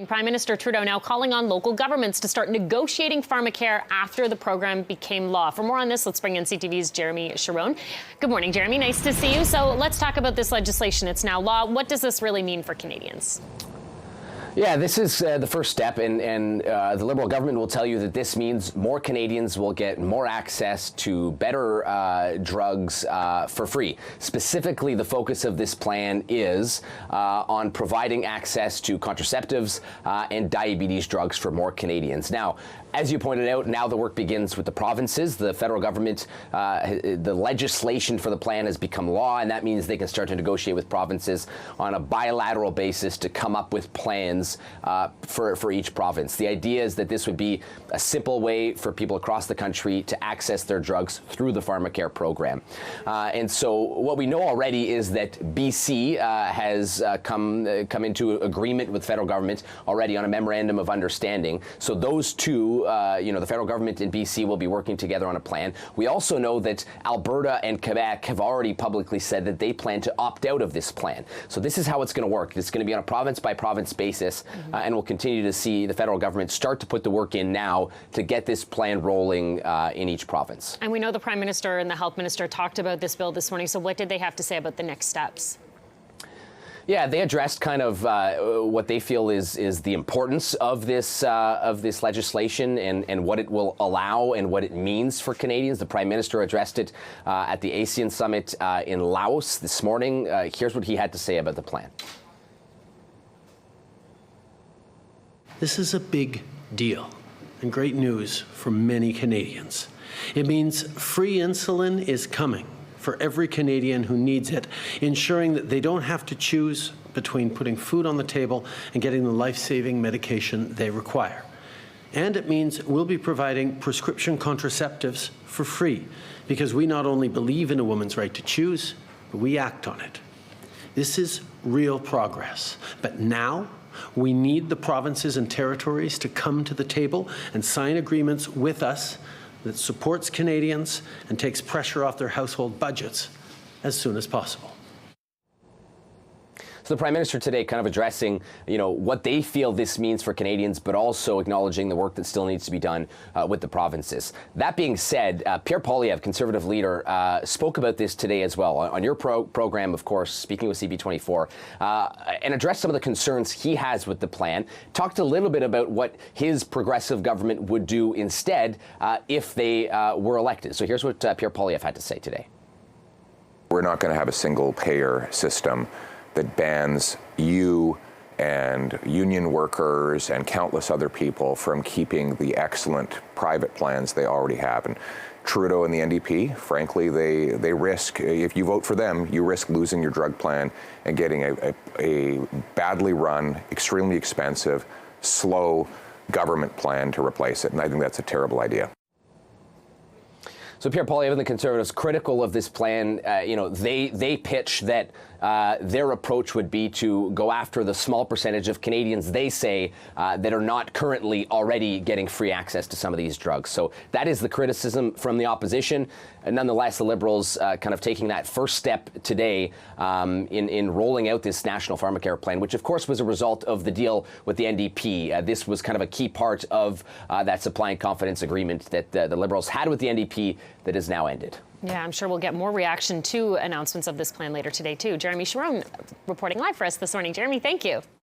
Prime Minister Trudeau now calling on local governments to start negotiating Pharmacare after the program became law. For more on this, let's bring in CTV's Jeremy Sharon. Good morning, Jeremy. Nice to see you. So let's talk about this legislation. It's now law. What does this really mean for Canadians? Yeah, this is the first step, and the Liberal government will tell you that this means more Canadians will get more access to better drugs for free. Specifically, the focus of this plan is on providing access to contraceptives and diabetes drugs for more Canadians. Now, as you pointed out, now the work begins with the provinces. The federal government, the legislation for the plan has become law, and that means they can start to negotiate with provinces on a bilateral basis to come up with plans for each province. The idea is that this would be a simple way for people across the country to access their drugs through the Pharmacare program. And so what we know already is that BC has come into agreement with federal government already on a memorandum of understanding. So those two, the federal government and BC will be working together on a plan. We also know that Alberta and Quebec have already publicly said that they plan to opt out of this plan. So this is how it's going to work. It's going to be on a province-by-province basis, and we'll continue to see the federal government start to put the work in now to get this plan rolling in each province. And we know the Prime Minister and the Health Minister talked about this bill this morning. So what did they have to say about the next steps? Yeah, they addressed kind of what they feel is the importance of this legislation and what it will allow and what it means for Canadians. The Prime Minister addressed it at the ASEAN Summit in Laos this morning. Here's what he had to say about the plan. This is a big deal and great news for many Canadians. It means free insulin is coming for every Canadian who needs it, ensuring that they don't have to choose between putting food on the table and getting the life-saving medication they require. And it means we'll be providing prescription contraceptives for free, because we not only believe in a woman's right to choose, but we act on it. This is real progress. But now, we need the provinces and territories to come to the table and sign agreements with us that supports Canadians and takes pressure off their household budgets as soon as possible. So the Prime Minister today kind of addressing, what they feel this means for Canadians, but also acknowledging the work that still needs to be done with the provinces. That being said, Pierre Poilievre, Conservative leader, spoke about this today as well on your program, of course, speaking with CP24, and addressed some of the concerns he has with the plan. Talked a little bit about what his progressive government would do instead if they were elected. So here's what Pierre Poilievre had to say today. We're not going to have a single payer system that bans you and union workers and countless other people from keeping the excellent private plans they already have. And Trudeau and the NDP, frankly, they risk, if you vote for them, you risk losing your drug plan and getting a badly run, extremely expensive, slow government plan to replace it. And I think that's a terrible idea. So Pierre Poilievre and the Conservatives critical of this plan. They pitch that their approach would be to go after the small percentage of Canadians, they say, that are not currently already getting free access to some of these drugs. So that is the criticism from the opposition. And nonetheless, the Liberals kind of taking that first step today in rolling out this national Pharmacare plan, which of course was a result of the deal with the NDP. This was kind of a key part of that supply and confidence agreement that the Liberals had with the NDP that is now ended. Yeah, I'm sure we'll get more reaction to announcements of this plan later today, too. Jeremy Sharon reporting live for us this morning. Jeremy, thank you.